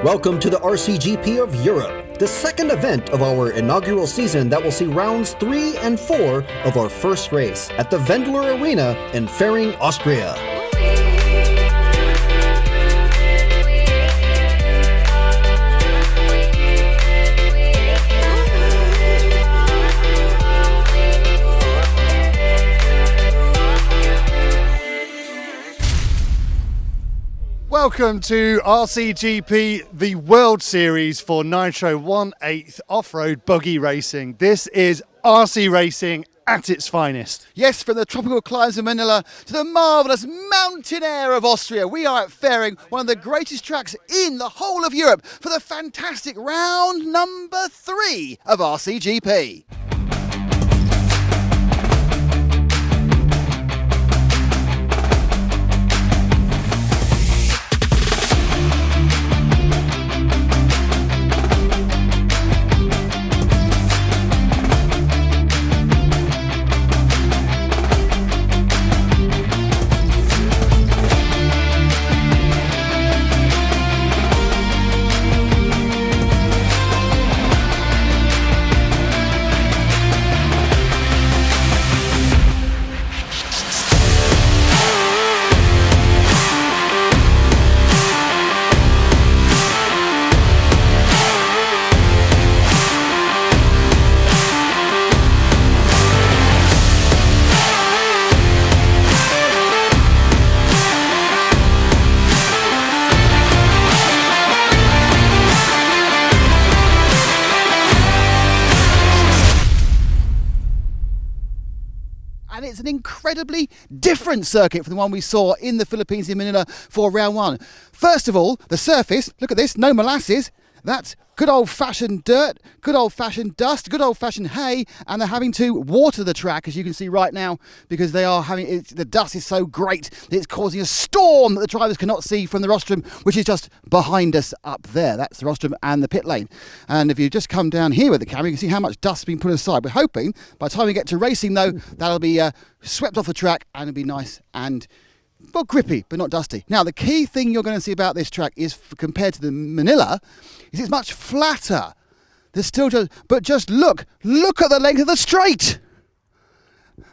Welcome to the RCGP of Europe, the second event of our inaugural season that will see rounds 3 and 4 of our first race at the Wendler Arena in Fehring, Austria. Welcome to RCGP, the World Series for Nitro 1/8 off-road buggy racing. This is RC racing at its finest. Yes, from the tropical climes of Manila to the marvellous mountain air of Austria, we are at Fehring, one of the greatest tracks in the whole of Europe, for the fantastic round number 3 of RCGP. And it's an incredibly different circuit from the one we saw in the Philippines in Manila for round 1. First of all, the surface, look at this, no molasses. That's good old-fashioned dirt, good old-fashioned dust, good old-fashioned hay, and they're having to water the track, as you can see right now, because they are having the dust is so great that it's causing a storm that the drivers cannot see from the rostrum, which is just behind us up there. That's the rostrum and the pit lane. And if you just come down here with the camera, you can see how much dust has been put aside. We're hoping by the time we get to racing, though, that'll be swept off the track and it'll be nice and well, grippy, but not dusty. Now, the key thing you're going to see about this track is, compared to the Manila, is it's much flatter. There's still but just look at the length of the straight.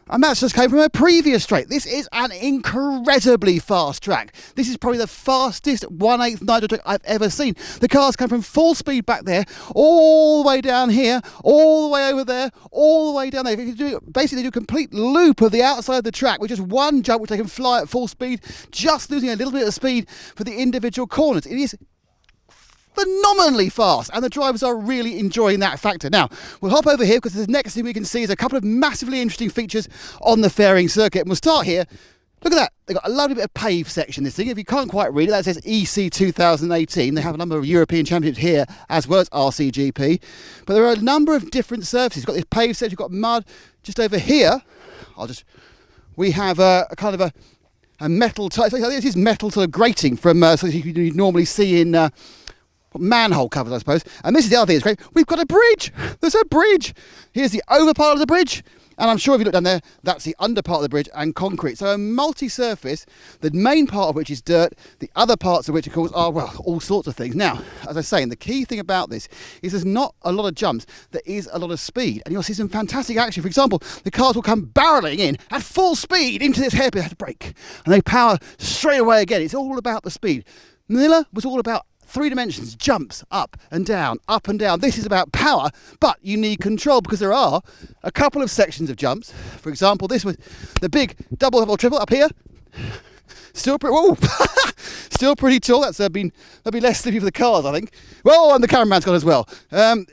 And that's just came from a previous straight. This is an incredibly fast track. This is probably the fastest 1/8 Nitro track I've ever seen. The cars come from full speed back there, all the way down here, all the way over there, all the way down there. Basically, they do a complete loop of the outside of the track with just one jump, which they can fly at full speed, just losing a little bit of speed for the individual corners. It is phenomenally fast, and the drivers are really enjoying that factor. Now, we'll hop over here because the next thing we can see is a couple of massively interesting features on the Fehring circuit. And we'll start here. Look at that. They've got a lovely bit of paved section, this thing. If you can't quite read it, that says EC 2018. They have a number of European championships here, as well as RCGP. But there are a number of different surfaces. You've got this paved section, you've got mud. Just over here, we have a kind of a metal type. This is metal sort of grating from so you normally see in manhole covers, I suppose. And this is the other thing that's great. We've got a bridge. There's a bridge. Here's the over part of the bridge. And I'm sure if you look down there, that's the under part of the bridge and concrete. So a multi-surface, the main part of which is dirt, the other parts of which, of course, are, well, all sorts of things. Now, as I say, and the key thing about this is there's not a lot of jumps. There is a lot of speed. And you'll see some fantastic action. For example, the cars will come barreling in at full speed into this hairpin, have to brake. And they power straight away again. It's all about the speed. Manila was all about 3 dimensions, jumps up and down, up and down. This is about power, but you need control because there are a couple of sections of jumps. For example, this was the big double triple up here. Still pretty tall. That'll be less slippery for the cars, I think. Well, and the cameraman's got as well.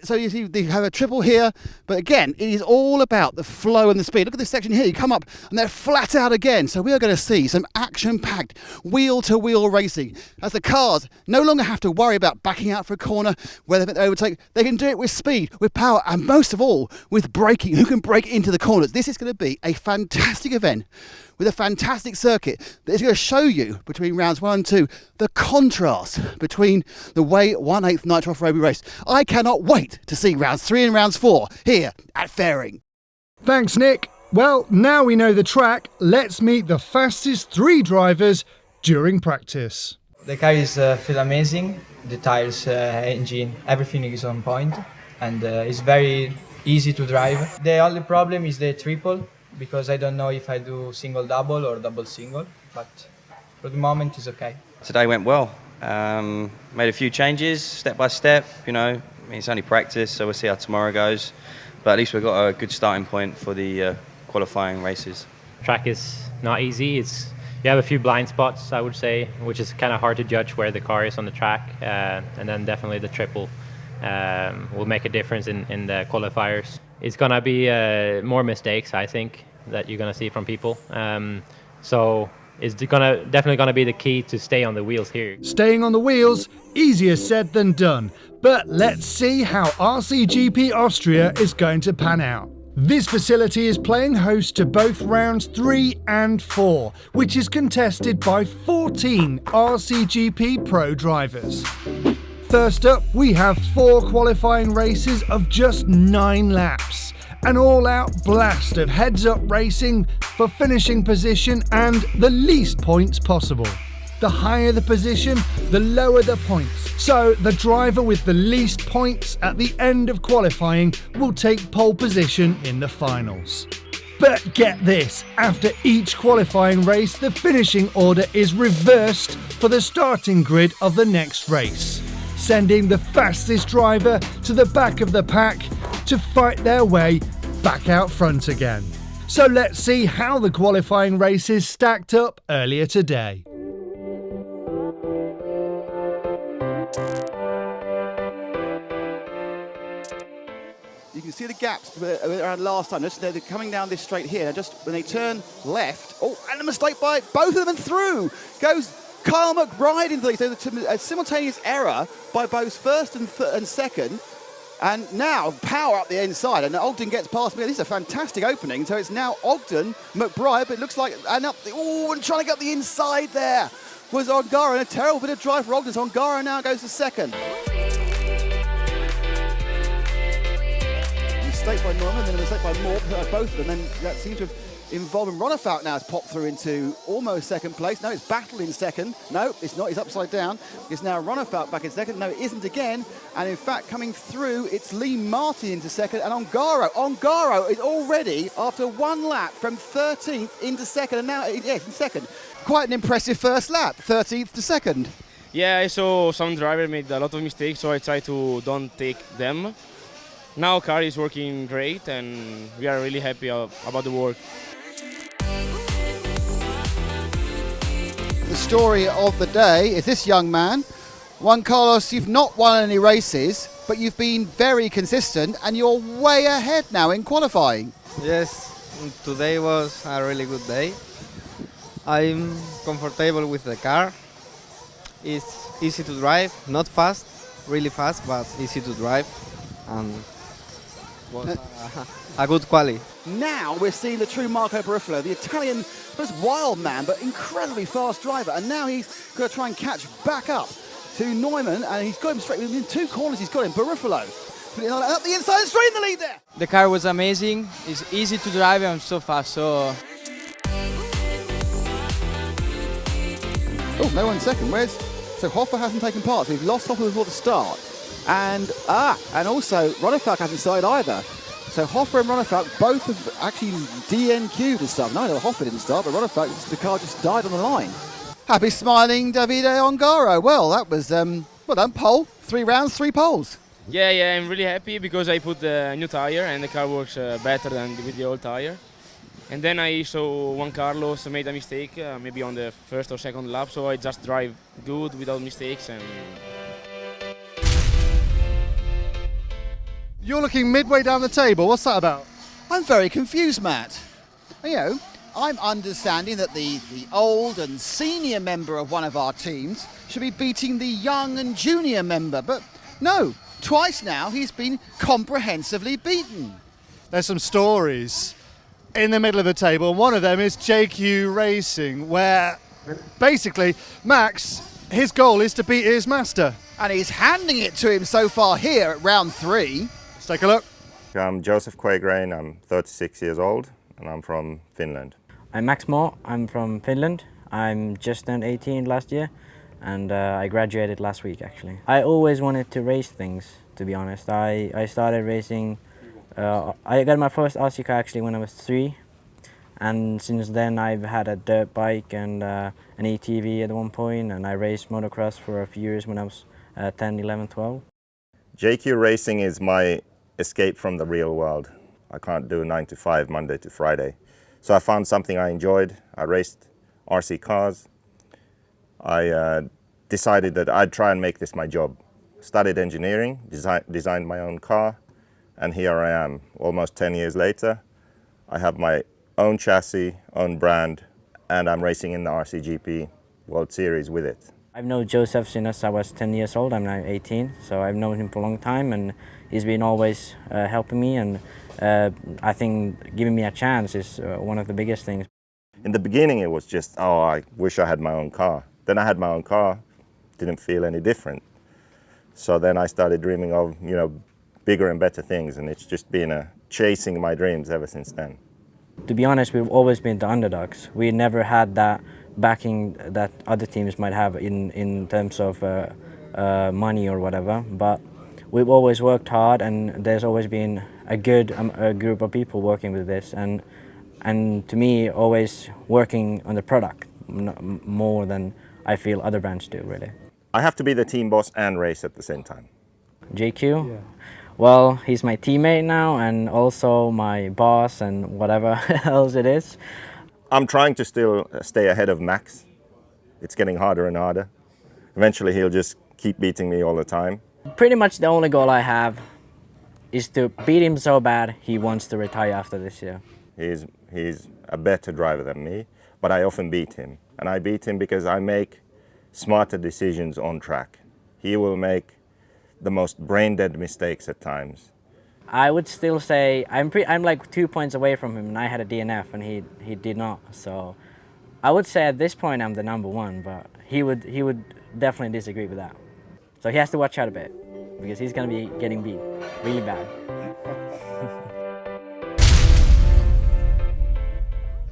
So you see, they have a triple here, but again, it is all about the flow and the speed. Look at this section here. You come up and they're flat out again. So we are going to see some action-packed wheel-to-wheel racing as the cars no longer have to worry about backing out for a corner where they overtake. They can do it with speed, with power, and most of all, with braking. Who can brake into the corners? This is going to be a fantastic event with a fantastic circuit that is going to show you, between rounds 1 and 2, the contrast between the way 1/8 Nitro off-road we race. I cannot wait to see rounds 3 and rounds 4 here at Fehring. Thanks, Nick. Well, now we know the track, let's meet the fastest 3 drivers during practice. The car is feel amazing. The tires, engine, everything is on point, and it's very easy to drive. The only problem is the triple, because I don't know if I do single double or double single, but for the moment it's okay. Today went well. Made a few changes, step by step. You know, I mean, it's only practice, so we'll see how tomorrow goes. But at least we've got a good starting point for the qualifying races. Track is not easy. You have a few blind spots, I would say, which is kind of hard to judge where the car is on the track. And then definitely the triple will make a difference in the qualifiers. It's going to be more mistakes, I think, that you're going to see from people. So it's definitely going to be the key to stay on the wheels here. Staying on the wheels, easier said than done. But let's see how RCGP Austria is going to pan out. This facility is playing host to both rounds 3 and 4, which is contested by 14 RCGP Pro drivers. First up, we have 4 qualifying races of just 9 laps. An all-out blast of heads-up racing for finishing position and the least points possible. The higher the position, the lower the points. So the driver with the least points at the end of qualifying will take pole position in the finals. But get this, after each qualifying race, the finishing order is reversed for the starting grid of the next race, sending the fastest driver to the back of the pack to fight their way back out front again. So let's see how the qualifying races stacked up earlier today. You can see the gaps around last time. They're coming down this straight here. Just when they turn left, oh, and a mistake by both of them, and through goes Kyle Mcbride into these. So a simultaneous error by both first and second. And now power up the inside, and Ogden gets past me. This is a fantastic opening. So it's now Ogden, Mcbride, but it looks like, and up the, oh, and trying to get the inside there was Ongara, and a terrible bit of drive for Ogden. So Ongara now goes to second. Mistake by Norman, then a mistake by Moore, both of them, and that seems to have involved. And Ronnefout now has popped through into almost second place. No, it's Battle in second. No, it's not. He's upside down. It's now Ronnefout back in second. No, it isn't again. And in fact, coming through, it's Lee Martin into second, and Ongaro. Ongaro is already, after one lap, from 13th into second, and now, yes, in second. Quite an impressive first lap, 13th to second. Yeah, I saw some driver made a lot of mistakes, so I try to don't take them. Now car is working great, and we are really happy about the work. The story of the day is this young man. Juan Carlos, you've not won any races, but you've been very consistent, and you're way ahead now in qualifying. Yes, today was a really good day. I'm comfortable with the car. It's easy to drive, not fast, really fast, but easy to drive, and was a good quali. Now we're seeing the true Marco Barufalo, the Italian, first wild man, but incredibly fast driver, and now he's going to try and catch back up to Neumann, and he's got him straight within 2 corners. He's got him, Barufalo, up the inside and straight in the lead there. The car was amazing. It's easy to drive and so fast. So. Oh, no one second. So Hoffer hasn't taken part, so we've lost Hoffer before the start. And also Ronnefout hasn't started either. So Hoffer and Ronnefout both have actually DNQ'd and stuff. No, Hoffer didn't start, but Ronnefout, the car just died on the line. Happy smiling Davide Ongaro. Well, that was, well done, pole. 3 rounds, 3 poles. Yeah, I'm really happy because I put the new tire and the car works better than with the old tire. And then I saw Juan Carlos made a mistake, maybe on the first or second lap, so I just drive good without mistakes. And You're looking midway down the table. What's that about? I'm very confused, Matt. You know, I'm understanding that the old and senior member of one of our teams should be beating the young and junior member, but no, twice now he's been comprehensively beaten. There's some stories in the middle of the table. One of them is JQ Racing, where basically Max, his goal is to beat his master. And he's handing it to him so far here at round 3. Let's take a look. I'm Joseph Kwai, I'm 36 years old and I'm from Finland. I'm Max Moore, I'm from Finland. I'm just turned 18 last year and I graduated last week actually. I always wanted to race things, to be honest. I started racing, I got my first RC car actually when I was 3, and since then I've had a dirt bike and an ATV at one point, and I raced motocross for a few years when I was 10, 11, 12. JQ racing is my escape from the real world. I can't do 9 to 5, Monday to Friday. So I found something I enjoyed. I raced RC cars. I decided that I'd try and make this my job. Studied engineering, designed my own car, and here I am, almost 10 years later. I have my own chassis, own brand, and I'm racing in the RCGP World Series with it. I've known Joseph since I was 10 years old. I'm now 18, so I've known him for a long time, and he's been always helping me, and I think giving me a chance is one of the biggest things. In the beginning it was just, oh, I wish I had my own car. Then I had my own car, didn't feel any different. So then I started dreaming of, bigger and better things, and it's just been chasing my dreams ever since then. To be honest, we've always been the underdogs. We never had that backing that other teams might have in terms of money or whatever, but we've always worked hard, and there's always been a good group of people working with this, and to me, always working on the product more than I feel other brands do, really. I have to be the team boss and race at the same time. JQ? Yeah. Well, he's my teammate now and also my boss and whatever else it is. I'm trying to still stay ahead of Max. It's getting harder and harder. Eventually he'll just keep beating me all the time. Pretty much the only goal I have is to beat him so bad he wants to retire after this year. He's a better driver than me, but I often beat him. And I beat him because I make smarter decisions on track. He will make the most brain-dead mistakes at times. I would still say I'm like 2 points away from him, and I had a DNF and he did not. So I would say at this point I'm the number 1, but he would definitely disagree with that. So he has to watch out a bit because he's going to be getting beat really bad.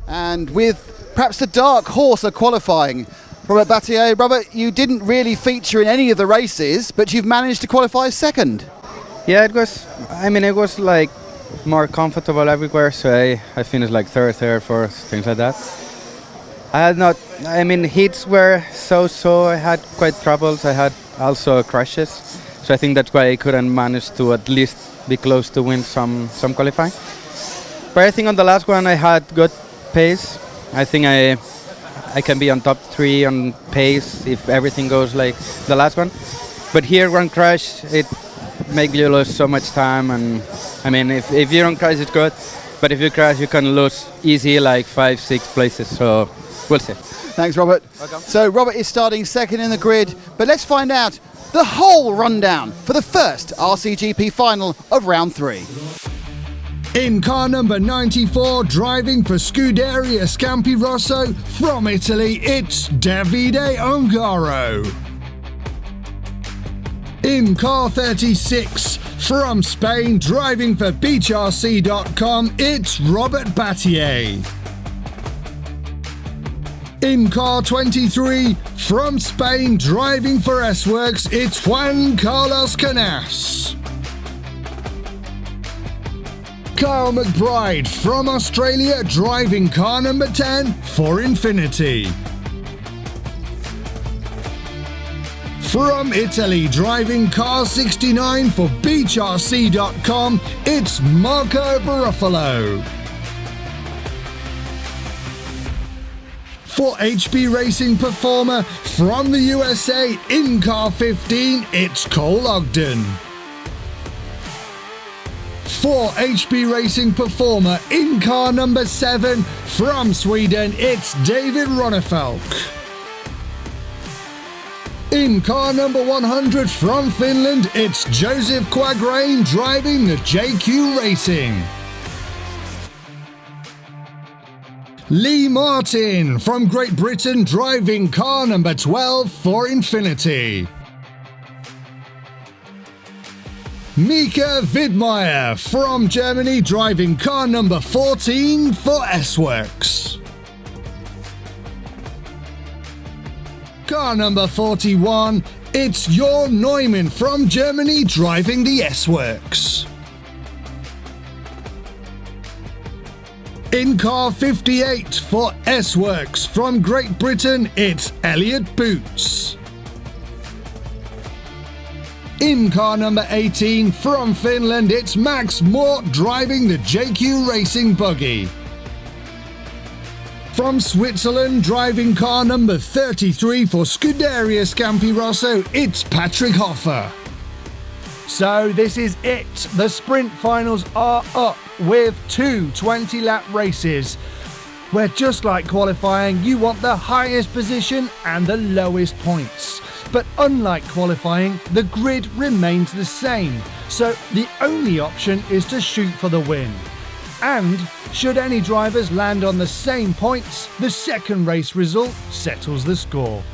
And with perhaps the dark horse of qualifying, Robert Battier. Robert, you didn't really feature in any of the races, but you've managed to qualify second. Yeah, it was like more comfortable everywhere, so I finished like third, fourth, things like that. Heats were so, I had quite troubles, I had also crashes, so I think that's why I couldn't manage to at least be close to win some qualifying. But I think on the last one I had good pace. I think I can be on top 3 on pace if everything goes like the last one. But here one crash, it makes you lose so much time, and if you don't crash it's good, but if you crash you can lose easy like 5-6 places, so we'll see. Thanks, Robert. Welcome. So Robert is starting second in the grid, but let's find out the whole rundown for the first RCGP final of round 3. In car number 94, driving for Scuderia Scampi Rosso from Italy, it's Davide Ongaro. In car 36, from Spain, driving for BeachRC.com, it's Robert Battier. In car 23, from Spain, driving for S-Works, it's Juan Carlos Canas. Kyle Mcbride from Australia, driving car number 10 for Infinity. From Italy, driving car 69 for BeachRC.com, it's Marco Baruffalo. For HB Racing Performer from the USA, in car 15, it's Cole Ogden. For HB Racing Performer in car number 7 from Sweden, it's David Ronnefelk. In car number 100 from Finland, it's Joseph Kwai driving the JQ Racing. Lee Martin from Great Britain driving car number 12 for Infinity. Mika Widmeyer from Germany driving car number 14 for S-Works. Car number 41, it's your Neumann from Germany driving the S-Works. In car 58 for S-Works from Great Britain, it's Elliot Boots. In car number 18 from Finland, it's Max Mort driving the JQ Racing buggy. From Switzerland, driving car number 33 for Scuderia Scampi Rosso, it's Patrick Hoffer. So this is it. The sprint finals are up with two 20-lap races, where just like qualifying, you want the highest position and the lowest points. But unlike qualifying, the grid remains the same, so the only option is to shoot for the win. And should any drivers land on the same points, the second race result settles the score.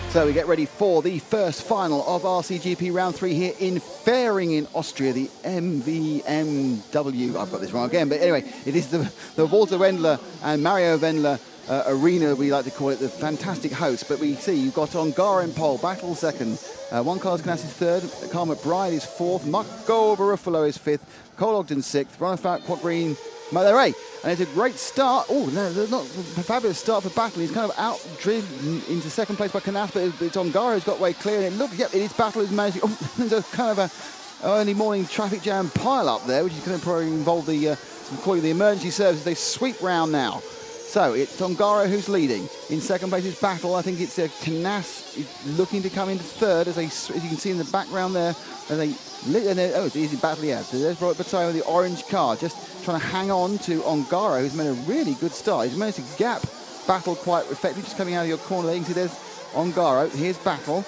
So we get ready for the first final of RCGP Round 3 here in Fehring in Austria, the MVMW. I've got this wrong again, but anyway, it is the Walter Wendler and Mario Wendler arena, we like to call it, the fantastic host. But we see you've got Ongaro in pole, Battle second, Juan Carlos Ganassi is third, Carl McBride is fourth, Marco Barufalo is fifth, Cole Ogden sixth, Ronald Quad Green, Maderay. And it's a great start. Oh, no, there's not a fabulous start for Battle. He's kind of out-driven into second place by Canas, but it's Ongaro who's got way clear. And look, yep, it is Battle who's managed. Oh, there's a kind of a early morning traffic jam pile up there, which is going to probably involve the calling the emergency services. They sweep round now. So it's Ongaro who's leading. In second place is Battle. I think it's Canas looking to come into third, as you can see in the background there. Oh, it's easy Battle, yeah. So there's Robert Bataille with the orange car, just trying to hang on to Ongaro, who's made a really good start. He's managed to gap Battle quite effectively, just coming out of your corner there. You can see there's Ongaro. Here's Battle.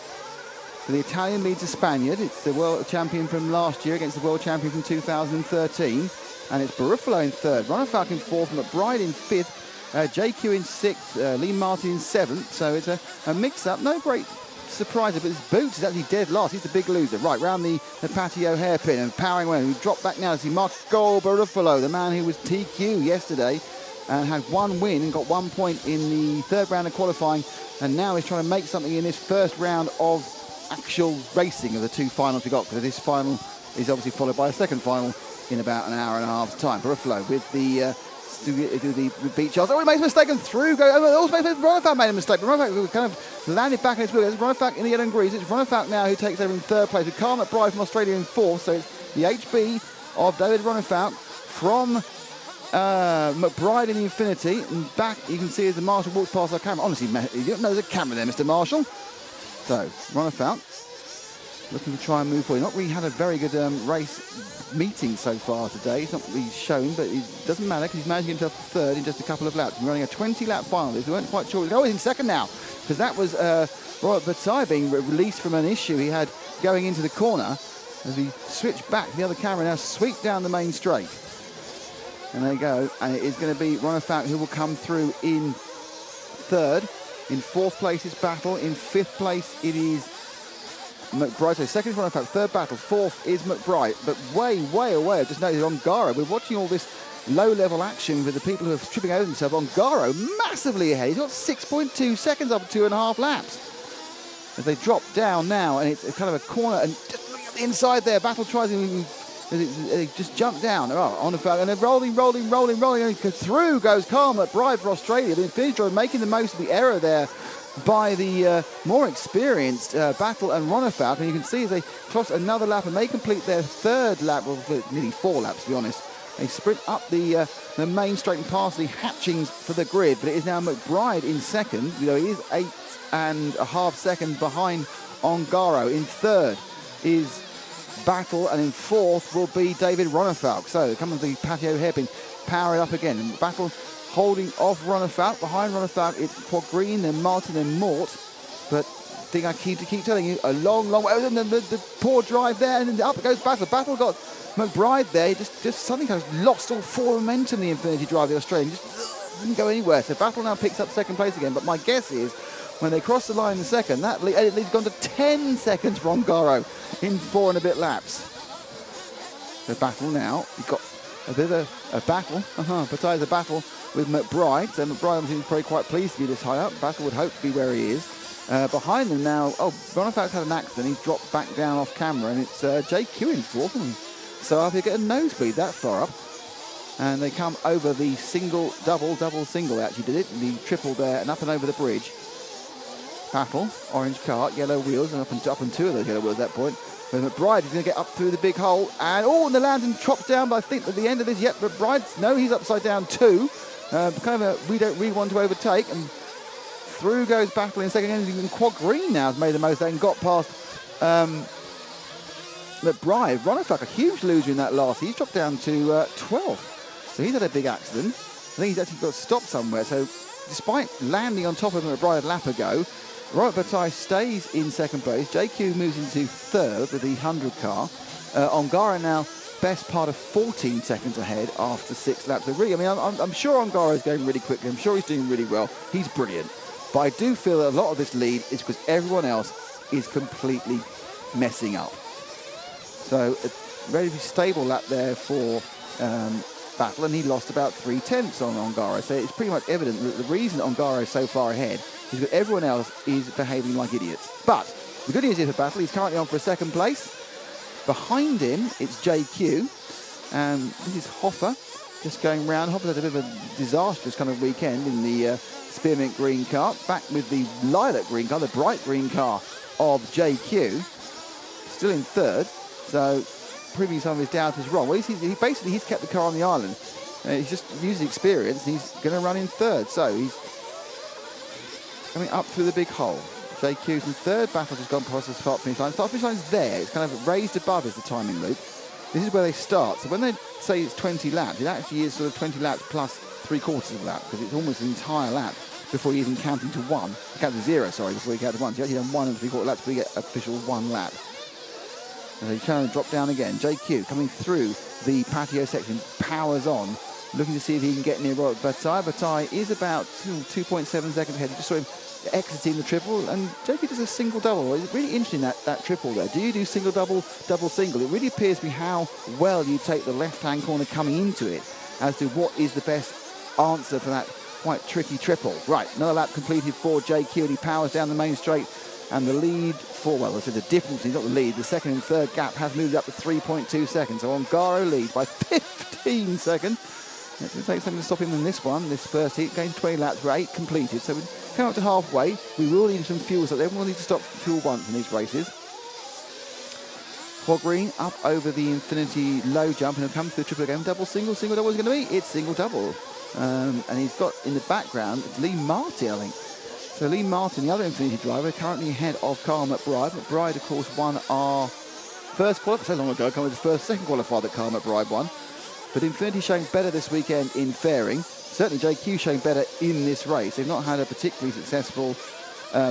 So the Italian leads the Spaniard. It's the world champion from last year against the world champion from 2013. And it's Barufalo in third, Ronald in fourth, McBride in fifth, JQ in sixth, Lee Martin in seventh. So it's a mix-up. No great surprise, but his Boots is actually dead last. He's the big loser. Right, round the patio hairpin and powering away. We drop back now to see Marco Barufalo, the man who was TQ yesterday and had one win and got 1 point in the third round of qualifying, and now he's trying to make something in this first round of actual racing of the two finals we got, because this final is obviously followed by a second final in about an hour and a half's time. Barufalo with the beat Charles. Oh, he makes a mistake and through. Ronafalk made a mistake, but Ronafalk kind of landed back in his wheel. It's Ronafalk in the yellow and greens. It's Ronafalk now who takes over in third place with Carl McBride from Australia in fourth. So it's the HB of David Ronafalk from McBride in the Infinity. And back you can see as the Marshal walks past our camera. Honestly, you don't know there's a camera there, Mr. Marshall. So Ronafalk looking to try and move forward. Not really had a very good race meeting so far today. He's not really shown, but it doesn't matter because he's managed to get himself third in just a couple of laps. He's running a 20-lap final. We weren't quite sure. Oh, he's in second now, because that was Robert Bataille being released from an issue he had going into the corner. As he switched back, the other camera now sweep down the main straight. And there you go. And it is going to be Ronafalk who will come through in third. In fourth place is Battle. In fifth place it is McBride. So second is Ronafalk, third Battle, fourth is McBride. But way away, I just noticed Ongaro. We're watching all this low-level action with the people who are tripping over themselves. Ongaro massively ahead. He's got 6.2 seconds after 2.5 laps. As they drop down now, and it's kind of a corner, and just looking at the inside there, Battle tries to they just jump down. Oh, on the flag, and they're rolling. And through goes Carl McBride for Australia. The Infinity Drive making the most of the error there by the more experienced Battle and Ronafalk. And you can see as they cross another lap and they complete their third lap, or nearly 4 laps to be honest. They sprint up the main straight and past the hatchings for the grid, but it is now McBride in second. He is 8.5 seconds behind Ongaro. In third is Battle, and in fourth will be David Ronafalk. So come on the patio hairpin, power it up again. And Battle holding off Ronafalk. Behind Ronafalk it's Quad Green, then Martin, then Mort. But thing I keep telling you, a long way. And then the poor drive there, and then up goes Battle. Battle got McBride there. He just suddenly kind of lost all full momentum, the Infinity Drive, the Australian. Just didn't go anywhere. So Battle now picks up second place again. But my guess is when they cross the line in the second, that lead's gone to 10 seconds for Ongaro in 4 and a bit laps. The Battle now, you've got a bit of a battle. Besides a battle with Mcbride. So Mcbride seems probably quite pleased to be this high up. Battle would hope to be where he is. Behind them now, Bonifac's had an accident. He's dropped back down off camera, and it's JQ in fourth. So up here get a nosebleed that far up. And they come over the single, double, single. They actually did it. The triple there and up and over the bridge. Battle, orange cart, yellow wheels, and up and two of those yellow wheels at that point. But Mcbride is going to get up through the big hole, and and the landing chops down. But I think at the end of this, Mcbride, no, he's upside down too. We don't really want to overtake, and through goes Battle in second. Even Quad Green now has made the most and got past Mcbride. Ronifak, a huge loser in that last. He's dropped down to 12th. So he's had a big accident. I think he's actually got to stop somewhere. So despite landing on top of Mcbride a lap ago, Robert Bataille stays in second place. JQ moves into third with the 100 car. Ongara now best part of 14 seconds ahead after 6 laps. So really, I'm sure Ongara is going really quickly. I'm sure he's doing really well. He's brilliant. But I do feel that a lot of this lead is because everyone else is completely messing up. So a relatively stable lap there for Battle, and he lost about 3/10 on Ongara. So it's pretty much evident that the reason Ongara is so far ahead is that everyone else is behaving like idiots. But the good news is for Battle, he's currently on for a second place. Behind him, it's JQ. This is Hoffer just going round. Hoffer's had a bit of a disastrous kind of weekend in the Spearmint green car. Back with the lilac green car, the bright green car of JQ. Still in third. So proving some of his doubts is wrong. Well, he's kept the car on the island. He's just used the experience, and he's going to run in third. So he's coming up through the big hole. JQ's in third. Battle's just gone past the start finish line. Start finish line's there. It's kind of raised above is the timing loop. This is where they start. So when they say it's 20 laps, it actually is sort of 20 laps plus 3/4 of a lap, because it's almost an entire lap before you even count into one. Count to zero, sorry, before you count to one. So you actually done 1 3/4 laps before you get official 1 lap. And they try to drop down again. JQ coming through the patio section, powers on, looking to see if he can get near Robert Bataille. Bataille is about 2.7 seconds ahead. You just saw him exiting the triple, and JQ does a single double. It's really interesting that triple there. Do you do single double, double single? It really appears to be how well you take the left-hand corner coming into it as to what is the best answer for that quite tricky triple. Right, another lap completed for JQ, and he powers down the main straight. And the lead for, well, the difference is not the lead. The second and third gap has moved up to 3.2 seconds. So Ongaro leads by 15 seconds. It's going to take something to stop him in this one, this first heat. Going 20 laps, we're 8 completed. So we come up to halfway. We will need some fuel. So everyone will need to stop for fuel once in these races. Quad Green up over the Infinity low jump, and he'll come through the triple again. Double, single double is going to be. It's single double. And he's got in the background, it's Lee Martin, I think. So Lee Martin, the other Infinity driver, currently ahead of Carl Mcbride. Mcbride, of course, won our first qualifier, so long ago, coming to the second qualifier that Carl Mcbride won. But Infinity showing better this weekend in fairing. Certainly JQ showing better in this race. They've not had a particularly successful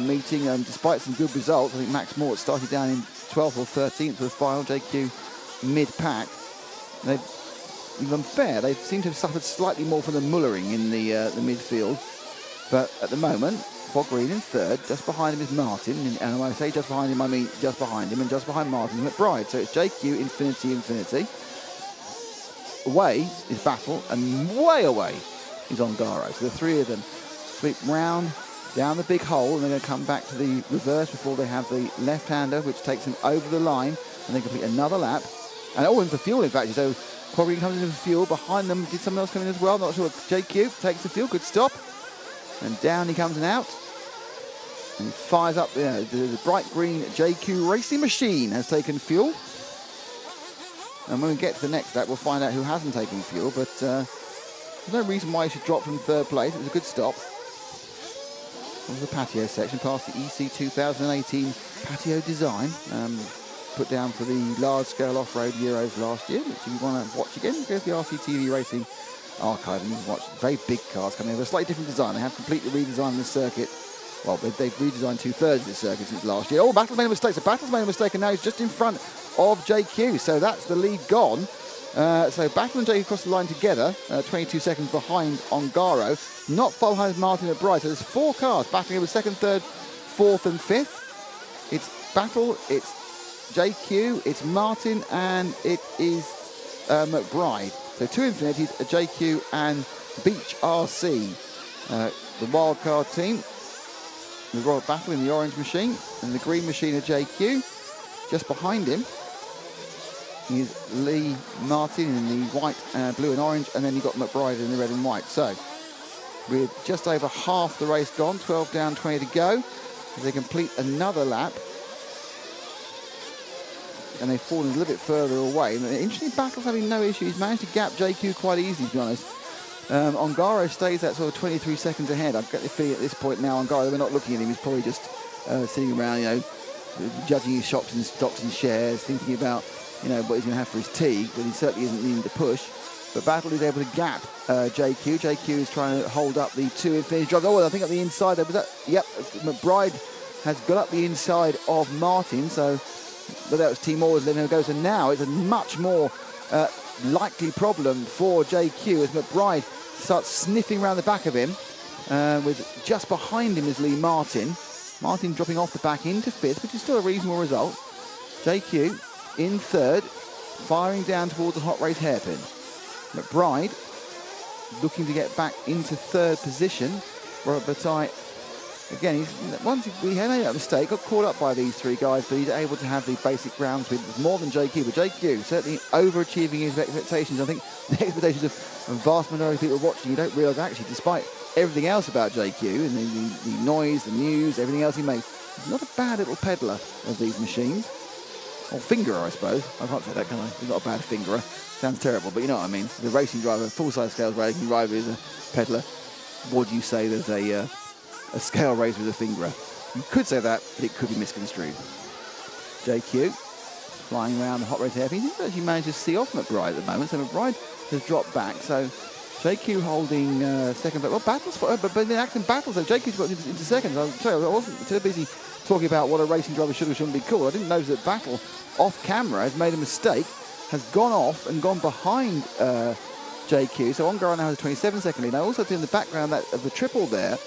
meeting, and despite some good results, I think Max Mort started down in 12th or 13th for the final. JQ mid-pack. They've been fair. They seem to have suffered slightly more from the mullering in the midfield. But at the moment, Quad Green in third, just behind him is Martin, and when I say just behind him, I mean just behind him, and just behind Martin is Mcbride. So it's JQ, Infinity. Away is Battle, and way away is Ongaro. So the three of them sweep round, down the big hole, and they're going to come back to the reverse before they have the left-hander, which takes them over the line, and they complete another lap. And all in for fuel, in fact. So Quad Green comes in for fuel. Behind them, did someone else come in as well? Not sure. JQ takes the fuel, good stop. And down he comes and out. And he fires up the bright green JQ racing machine has taken fuel. And when we get to the next lap, we'll find out who hasn't taken fuel. But there's no reason why he should drop from third place. It was a good stop. On the patio section, past the EC 2018 patio design. Put down for the large-scale off-road Euros last year, which if you want to watch again, go to the RCTV Racing archive and you can watch very big cars coming in with a slightly different design. They have completely redesigned the circuit. Well, they've redesigned 2/3 of the circuit since last year. Oh, Battle's made a mistake. So Battle's made a mistake, and now he's just in front of JQ. So that's the lead gone. So Battle and JQ across the line together, 22 seconds behind Ongaro. Not far behind Martin Mcbride. So there's 4 cars battling over second, third, fourth, and fifth. It's Battle, it's JQ, it's Martin, and it is Mcbride. So So 2 Infinities, a JQ and Beach RC. The wildcard team, the Royal Battle in the orange machine, and the green machine, a JQ. Just behind him is Lee Martin in the white, blue and orange, and then you've got Mcbride in the red and white. So we're just over half the race gone, 12 down, 20 to go. As they complete another lap, and they've fallen a little bit further away. And interesting, Battle's having no issues. He's managed to gap JQ quite easy, to be honest. Ongaro stays at sort of 23 seconds ahead. I've got the feeling at this point now, Ongaro, we're not looking at him. He's probably just sitting around, you know, judging his stocks and shares, thinking about, you know, what he's going to have for his tea, but he certainly isn't needing to push. But Battle is able to gap JQ. JQ is trying to hold up the 2 Infinity drives. Oh, I think at the inside there was that. Yep, Mcbride has got up the inside of Martin, so but that was Team Orr's letting him go. So now it's a much more likely problem for JQ as Mcbride starts sniffing around the back of him, with just behind him is Lee Martin. Martin dropping off the back into 5th, which is still a reasonable result. JQ in 3rd, firing down towards the hot race hairpin. Mcbride looking to get back into 3rd position. Robert Bataille, again, he had made a mistake, got caught up by these 3 guys, but he's able to have the basic ground speed more than JQ. But JQ certainly overachieving his expectations. I think the expectations of a vast minority of people watching, you don't realise actually, despite everything else about JQ and the noise, the news, everything else he makes, he's not a bad little peddler of these machines. Or fingerer, I suppose. I can't say that, can I? He's not a bad fingerer. Sounds terrible, but you know what I mean. The racing driver, full-size scales racing driver is a peddler. Would you say there's a scale raiser with a fingerer? You could say that, but it could be misconstrued. JQ flying around the hot race hairpin. He didn't actually manage to see off Mcbride at the moment, so Mcbride has dropped back. So JQ holding second, well, Battles, but in acting Battles, so JQ's got into second. I'm sorry, I wasn't too busy talking about what a racing driver should or shouldn't be called. I didn't notice that Battle, off camera, has made a mistake, has gone off and gone behind JQ. So Ongaro now has a 27-second lead. Now also in the background of the triple there,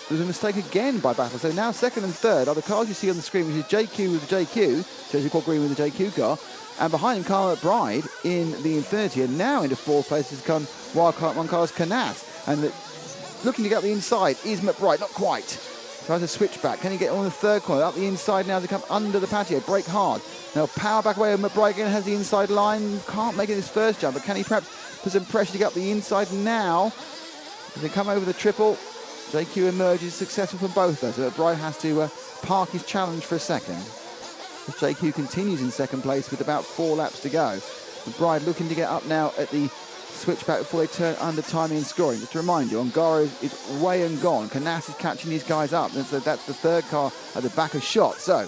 there's a mistake again by Battle. So now 2nd and 3rd are the cars you see on the screen, which is JQ with the JQ, shows you quad green with the JQ car, and behind him Carl Mcbride in the Infinity, and now into 4th place has come wildcard one car's Canas, and looking to get up the inside is Mcbride, not quite. Tries to switch back. Can he get on the 3rd corner? Up the inside now to come under the patio. Brake hard. Now power back away. Mcbride again has the inside line. Can't make it his first jump, but can he perhaps put some pressure to get up the inside now? As they come over the triple, JQ emerges successful from both those. So Mcbride has to park his challenge for a second. As JQ continues in 2nd place with about 4 laps to go. Mcbride looking to get up now at the switchback before they turn under timing and scoring. Just to remind you, Ongaro is way and gone. Canas is catching these guys up. And so that's the 3rd car at the back of shot. So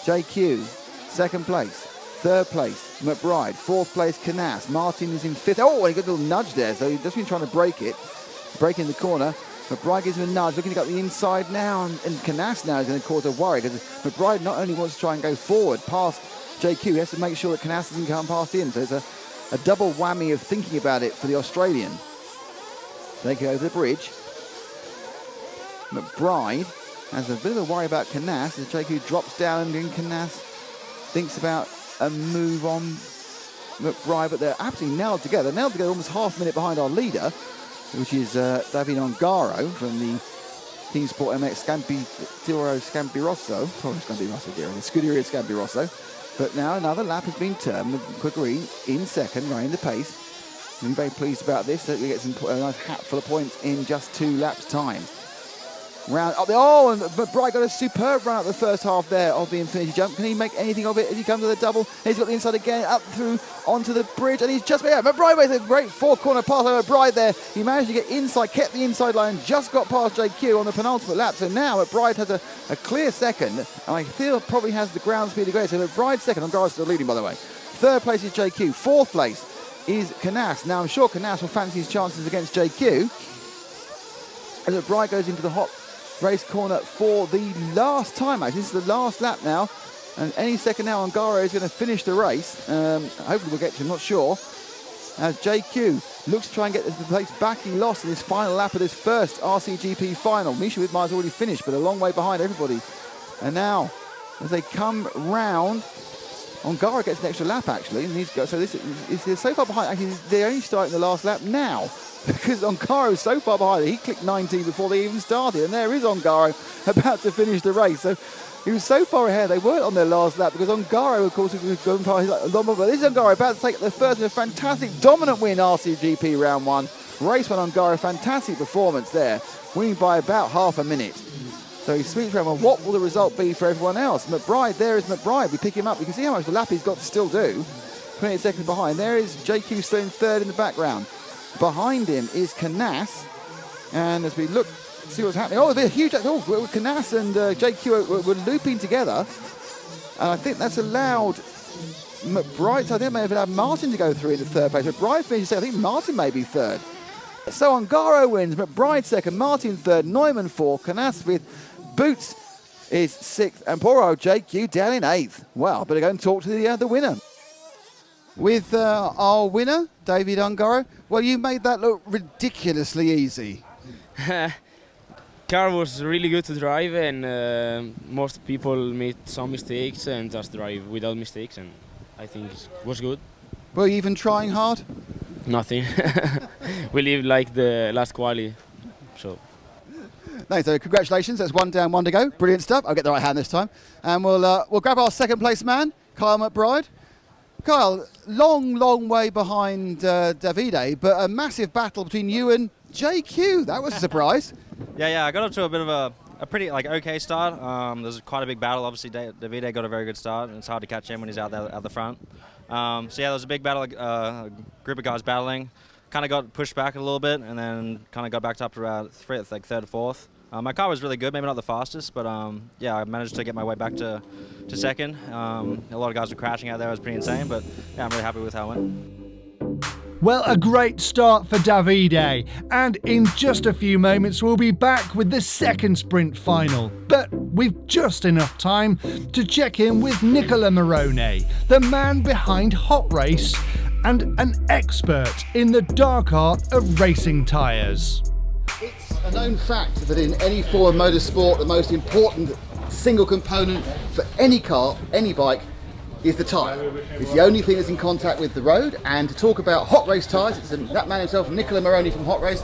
JQ, 2nd place. 3rd place, Mcbride. 4th place, Canas. Martin is in 5th. Oh, he got a little nudge there. So he's just been trying to break it. Break in the corner. Mcbride gives him a nudge, looking to get the inside now. And Canas now is going to cause a worry, because Mcbride not only wants to try and go forward past JQ, he has to make sure that Canas doesn't come past in. So it's a double whammy of thinking about it for the Australian. They go over the bridge. Mcbride has a bit of a worry about Canas as JQ drops down, and Canas thinks about a move on Mcbride, but they're absolutely nailed together almost half a minute behind our leader, which is David Ongaro from the Team Sport MX Scampirrosso, the Scuderia Scampirrosso. But now another lap has been turned with Quaggreen in 2nd, running the pace. I'm very pleased about this, that we get a nice hatful of points in just 2 laps' time. Round up oh, and Mcbride got a superb run up the first half there of the Infinity jump. Can he make anything of it as he comes to the double? He's got the inside again, up through onto the bridge, and he's just, Mcbride makes a great 4-corner pass over Mcbride there. He managed to get inside, kept the inside line, just got past JQ on the penultimate lap. So now Mcbride has a clear 2nd, and I feel probably has the ground speed to go. So Mcbride's 2nd, Ongaro's still leading, by the way. 3rd place is JQ, 4th place is Canas. Now I'm sure Canas will fancy his chances against JQ. As Mcbride goes into the hot race corner for the last time. Actually, this is the last lap now, and any second now Ongaro is going to finish the race. Hopefully we'll get to him, not sure. As JQ looks to try and get the place back he lost in his final lap of this first RCGP final. Misha Widmar's already finished, but a long way behind everybody. And now, as they come round Ongaro gets an extra lap actually, and he's got, so this is so far behind. Actually, they're only starting the last lap now because Ongaro is so far behind. He clicked 19 before they even started, and there is Ongaro about to finish the race. So he was so far ahead, they weren't on their last lap because Ongaro, of course, was going past like, but this is Ongaro about to take the first in a fantastic dominant win RCGP round 1. Race 1 Ongaro, fantastic performance there, winning by about half a minute. So he sweeps around. Well, what will the result be for everyone else? Mcbride, there is Mcbride. We pick him up. You can see how much the lap he's got to still do. 28 seconds behind. There is JQ still in third in the background. Behind him is Canas. And as we look, see what's happening. Oh, there's a huge... Oh, Canas and JQ were looping together. And I think that's allowed Mcbride... So I think it may have allowed Martin to go through into third place. Mcbride finished second. I think Martin may be third. So Ongaro wins. Mcbride second. Martin third. Neumann fourth. Canas fifth. Boots is 6th, and poor old JQ down in 8th. Well, better go and talk to the winner. With our winner, David Ongaro, well, you made that look ridiculously easy. Car was really good to drive, and most people made some mistakes and just drive without mistakes, and I think it was good. Were you even trying hard? Nothing. We lived like the last quali, so. No, so congratulations. That's 1 down, 1 to go. Brilliant stuff. I'll get the right hand this time. And we'll grab our second place man, Kyle Mcbride. Kyle, long way behind Davide, but a massive battle between you and JQ. That was a surprise. Yeah, I got up to a bit of a pretty okay start. There's quite a big battle. Obviously, Davide got a very good start, and it's hard to catch him when he's out there at the front. So yeah, there was a big battle, a group of guys battling. Kind of got pushed back a little bit, and then kind of got back up to around third or fourth. My car was really good, maybe not the fastest, but yeah, I managed to get my way back to second. A lot of guys were crashing out there, it was pretty insane, but yeah, I'm really happy with how it went. Well, a great start for Davide, and in just a few moments we'll be back with the second sprint final. But we've just enough time to check in with Nicola Morone, the man behind Hot Race and an expert in the dark art of racing tyres. It's a known fact that in any form of motorsport, the most important single component for any car, any bike, is the tyre. It's the only thing that's in contact with the road. And to talk about Hot Race tyres, it's that man himself, Nicola Morone from Hot Race.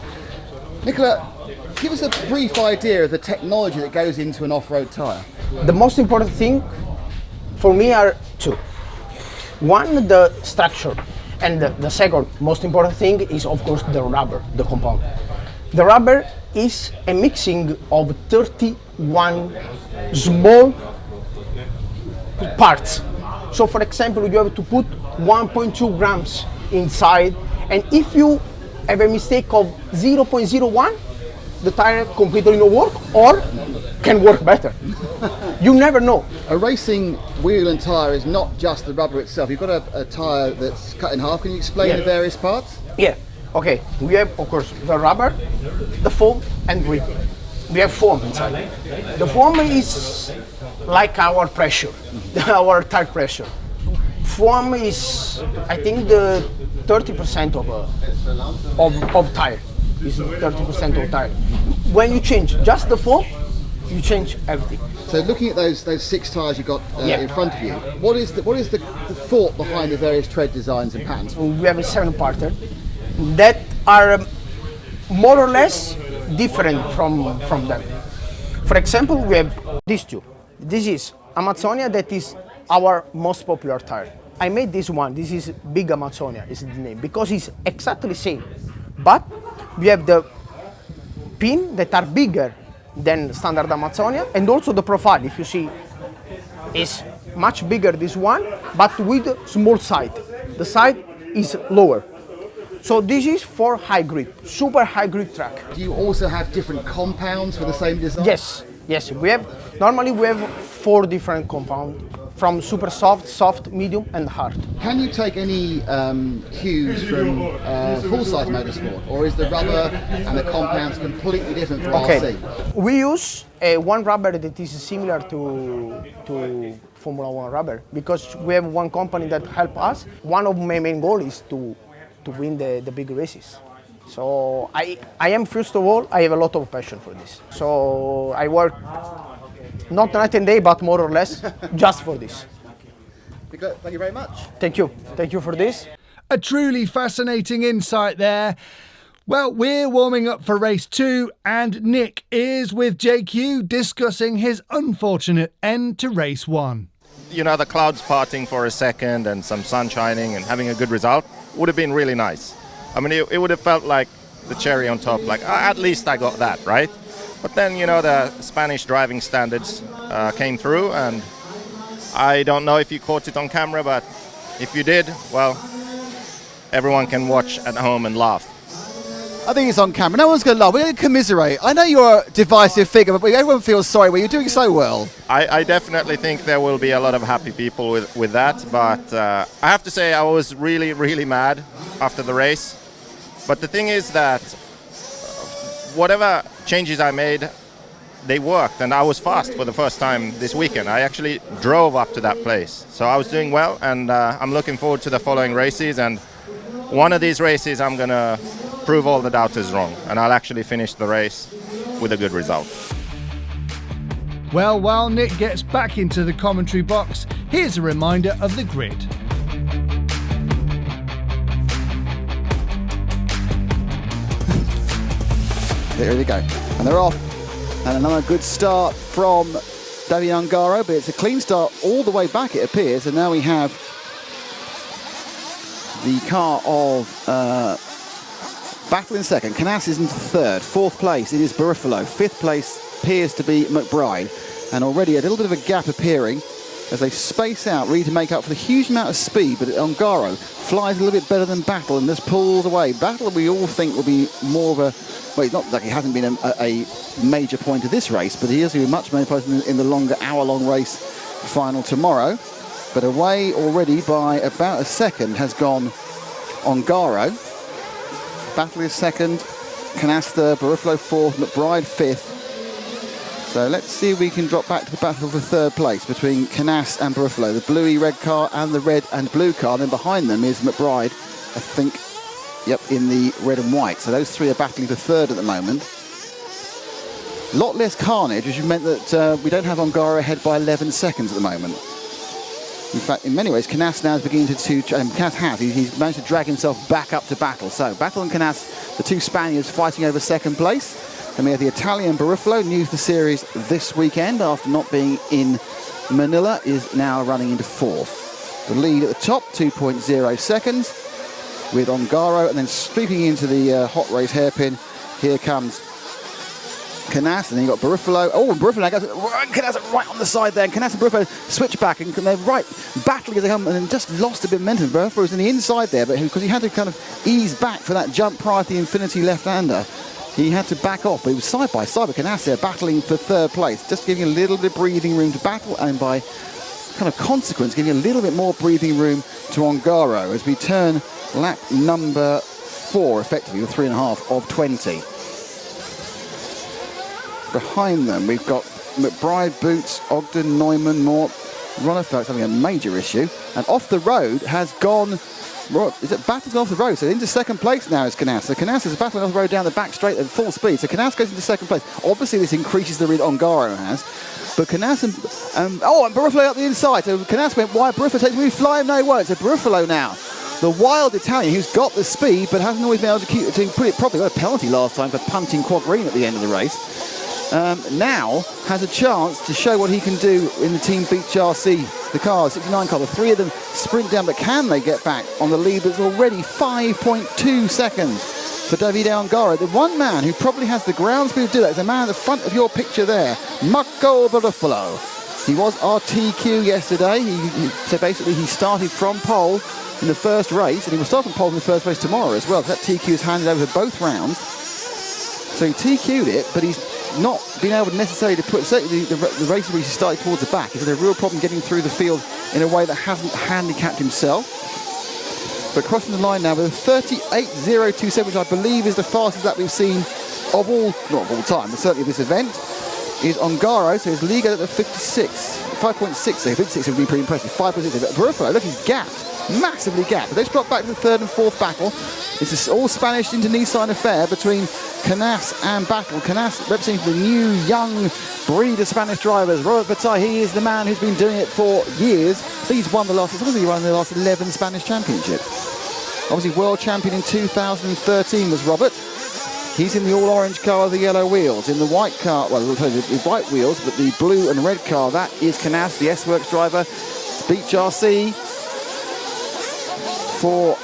Nicola, give us a brief idea of the technology that goes into an off-road tyre. The most important thing for me are two. One, the structure, and the second most important thing is, of course, the rubber, the compound. The rubber is a mixing of 31 small parts. So, for example, you have to put 1.2 grams inside, and if you have a mistake of 0.01, the tire completely no work or can work better. You never know. A racing wheel and tyre is not just the rubber itself. You've got a tyre that's cut in half. Can you explain the various parts? Yeah. Okay. We have, of course, the rubber, the foam, and grip. We have foam inside. The foam is like our pressure, our tire pressure. Foam is, I think, the 30% of tire. Is 30% of tire. When you change just the foam, you change everything. So looking at those 6 tyres you've got in front of you, what is the thought behind the various tread designs and patterns? We have a 7-parter that are more or less different from them. For example, we have these two. This is Amazonia, that is our most popular tire. I made this one. This is Big Amazonia, is the name, because it's exactly the same. But we have the pin that are bigger than standard Amazonia, and also the profile, if you see, is much bigger, this one, but with a small side. The side is lower. So this is for high grip, super high grip track. Do you also have different compounds for the same design? Yes. Normally we have 4 different compounds, from super soft, medium, and hard. Can you take any cues from full-size motorsport, or is the rubber and the compounds completely different from RC? We use one rubber that is similar to Formula 1 rubber, because we have one company that help us. One of my main goals is to win the big races. So I am, first of all, I have a lot of passion for this. So I work not night and day, but more or less just for this. Big luck. Thank you very much. Thank you for this. A truly fascinating insight there. Well, we're warming up for race 2 and Nick is with JQ discussing his unfortunate end to race 1. You know, the clouds parting for a second and some sun shining and having a good result would have been really nice. I mean, it would have felt like the cherry on top, like at least I got that, right? But then, you know, the Spanish driving standards came through, and I don't know if you caught it on camera, but if you did, well, everyone can watch at home and laugh. I think it's on camera. No one's going to laugh. We're going to commiserate. I know you're a divisive figure, but everyone feels sorry. Well, you're doing so well. I definitely think there will be a lot of happy people with that, but I have to say I was really, really mad after the race. But the thing is that whatever changes I made, they worked, and I was fast for the first time this weekend. I actually drove up to that place. So I was doing well, and I'm looking forward to the following races, and one of these races I'm going to prove all the doubters wrong, and I'll actually finish the race with a good result. Well, while Nick gets back into the commentary box, here's a reminder of the grid. There they go. And they're off. And another good start from Davide Ungaro, but it's a clean start all the way back, it appears. And now we have the car of Battle in second. Canas is in third. Fourth place, it is Barufalo. Fifth place appears to be Mcbride. And already a little bit of a gap appearing as they space out, ready to make up for the huge amount of speed. But Ungaro flies a little bit better than Battle and just pulls away. Battle, we all think, will be more of a... Well, it's not like he hasn't been a major point of this race, but he is going to be much more important in the longer hour-long race final tomorrow. But away already by about a second has gone Ungaro. Battle is second, Canasta, Barufalo fourth, Mcbride fifth. So let's see if we can drop back to the battle for third place between Canas and Barufalo, the bluey red car and the red and blue car. And then behind them is Mcbride, I think. Yep, in the red and white. So those three are battling for third at the moment. A lot less carnage, which meant that we don't have Ungaro ahead by 11 seconds at the moment. In fact, in many ways, Canas now is beginning Canas has. He's managed to drag himself back up to Battle. So Battle and Canas, the two Spaniards fighting over second place. Then we have the Italian Barufalo, new to the series this weekend after not being in Manila, is now running into fourth. The lead at the top, 2.0 seconds. With Ungaro, and then sweeping into the hot race hairpin, here comes Canas, and then you've got Barufalo. Oh, and Barufalo goes Canas right on the side there, and Canas and Barufalo switch back, and they're right battling as they come, and then just lost a bit of momentum. Barufalo was in the inside there, but because he had to kind of ease back for that jump prior to the Infinity left-hander, he had to back off, but he was side by side with Canas there, battling for third place, just giving a little bit of breathing room to Battle, and by kind of consequence, giving a little bit more breathing room to Ungaro as we turn lap number 4, effectively, with 3.5 of 20. Behind them, we've got Mcbride, Boots, Ogden, Neumann, Mort. Ronnefeld's having a major issue. And off the road has gone... Is it Battle's off the road? So into second place now is Canas. So Canas is battling off the road down the back straight at full speed. So Canas goes into second place. Obviously, this increases the lead Ungaro has. But Canas and Barufalo up the inside. So Canas went wide. Barufalo takes me flying. No, he won't. So Barufalo now, the wild Italian who's got the speed but hasn't always been able to put it properly. Got a penalty last time for punting quad green at the end of the race. Now has a chance to show what he can do in the Team Beach RC, the car, 69 car. The three of them sprint down, but can they get back on the lead that's already 5.2 seconds for Davide Ungaro? The one man who probably has the ground speed to do that is the man at the front of your picture there, Marco Barufalo. He was RTQ yesterday. So basically he started from pole in the first race, and he will start from pole in the first race tomorrow as well. That TQ is handed over for both rounds. So he TQ'd it, but he's not been able to necessarily to put, certainly the races where he started towards the back, he's had a real problem getting through the field in a way that hasn't handicapped himself. But crossing the line now with a 38.027, which I believe is the fastest that we've seen of all, not of all time, but certainly this event, is Ungaro. So his league at 56, 5.6, so 56 would be pretty impressive. 5.6, but Barufalo, look, he's gapped massively gapped. Let's drop back to the third and fourth battle. This is all Spanish into Nissan affair between Canas and Battle. Canas representing the new, young breed of Spanish drivers. Robert Bataille, he is the man who's been doing it for years. I think he's won the last 11 Spanish championships. Obviously, world champion in 2013 was Robert. He's in the all-orange car with the yellow wheels. In the white car, well, the white wheels, but the blue and red car, that is Canas, the S-Works driver. It's Beach RC for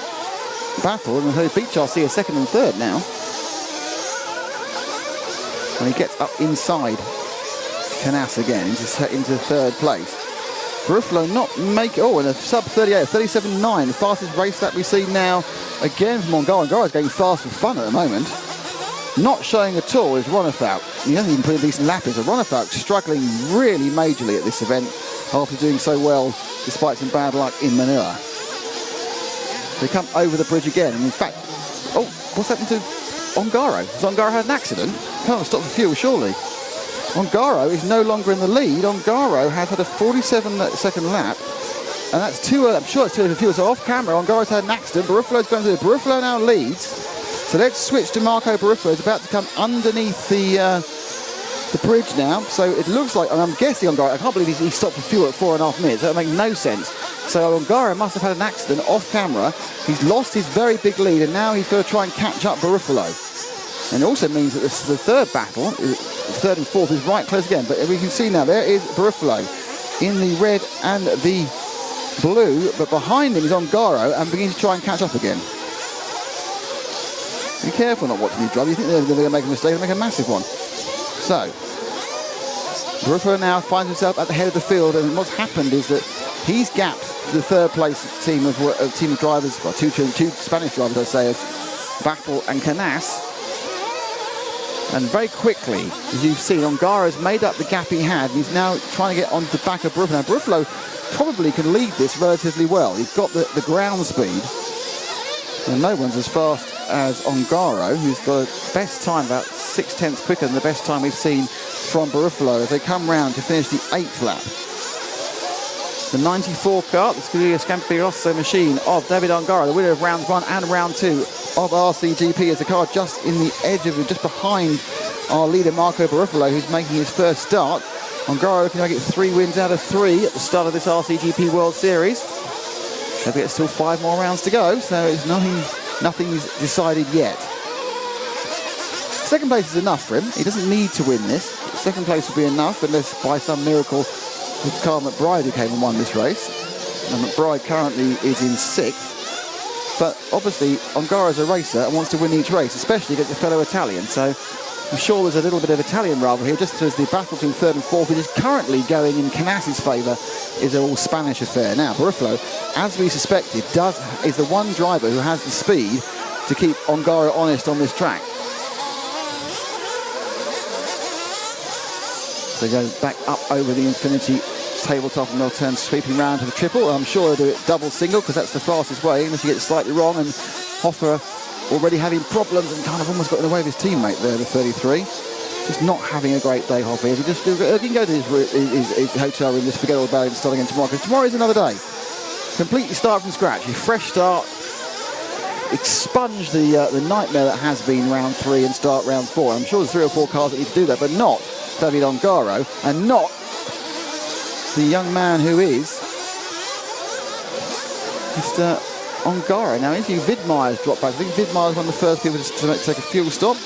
Battle, and Beach RC is second and third now. And he gets up inside Canas again into third place. Garofalo not make and a sub 38, 37.9, the fastest race that we see now again from Ongaro. Ongaro's going fast for fun at the moment. Not showing at all is Ronnefout. He hasn't even put a decent lap in, so Ronnefout struggling really majorly at this event after doing so well despite some bad luck in Manila. They come over the bridge again, and in fact, what's happened to Ongaro? Has Ongaro had an accident? Can't stop the fuel, surely. Ongaro is no longer in the lead. Ongaro has had a 47-second lap, and that's too early. I'm sure it's too early for fuel. So off camera, Ongaro's had an accident. Barufalo's going to do it. Barufalo now leads. So let's switch to Marco Barufalo. He's about to come underneath the bridge now. So it looks like, and I'm guessing Ongaro, I can't believe he stopped for fuel at 4.5 minutes. That makes no sense. So Ongaro must have had an accident off camera. He's lost his very big lead, and now he's got to try and catch up Barufalo. And it also means that the third battle, third and fourth, is right close again. But we can see now, there is Barufalo in the red and the blue, but behind him is Ongaro and beginning to try and catch up again. Be careful not watching these drivers. You think they're going to make a mistake, they'll make a massive one. So, Barufalo now finds himself at the head of the field, and what's happened is that he's gapped the third place team of drivers, well, two Spanish drivers, I'd say, of Battle and Canas. And very quickly, as you've seen, Ongaro's made up the gap he had, and he's now trying to get onto the back of Barufalo. Now, Barufalo probably can lead this relatively well. He's got the ground speed, and no one's as fast as Ongaro, who's got a best time about 6/10 quicker than the best time we've seen from Barufalo as they come round to finish the 8th lap. The 94 car, the Scuderia Scampioso machine of David Ongaro, the winner of round 1 and round 2 of RCGP, is the car just in the edge of, just behind our leader Marco Barufalo, who's making his first start. Ongaro looking to get 3 wins out of 3 at the start of this RCGP World Series. Don't forget, still 5 more rounds to go, so it's nothing's decided yet. Second place is enough for him. He doesn't need to win this. Second place will be enough, unless by some miracle it's Mcbride who came and won this race. And Mcbride currently is in 6th. But obviously, Ongaro's a racer and wants to win each race, especially against a fellow Italian. So I'm sure there's a little bit of Italian rivalry here, just as the battle between third and fourth, which is currently going in Canas's favour, is an all-Spanish affair. Now, Barufalo, as we suspected, is the one driver who has the speed to keep Ongaro honest on this track. So they go back up over the Infinity tabletop, and they'll turn sweeping round to the triple. I'm sure they'll do it double single, because that's the fastest way, unless you get it slightly wrong. And Hoffer already having problems and kind of almost got in the way of his teammate there, the 33. Just not having a great day, Hoffer. He can go to his hotel room, just forget all about it and start again tomorrow, because tomorrow is another day. Completely start from scratch, a fresh start, expunge the nightmare that has been round 3 and start round 4. I'm sure there's 3 or 4 cars that need to do that, but not David Ongaro, and not the young man who is Mr. Ongaro. Now, into Vidmeier's drop back. I think Vidmeier's one of the first people to take a fuel stop.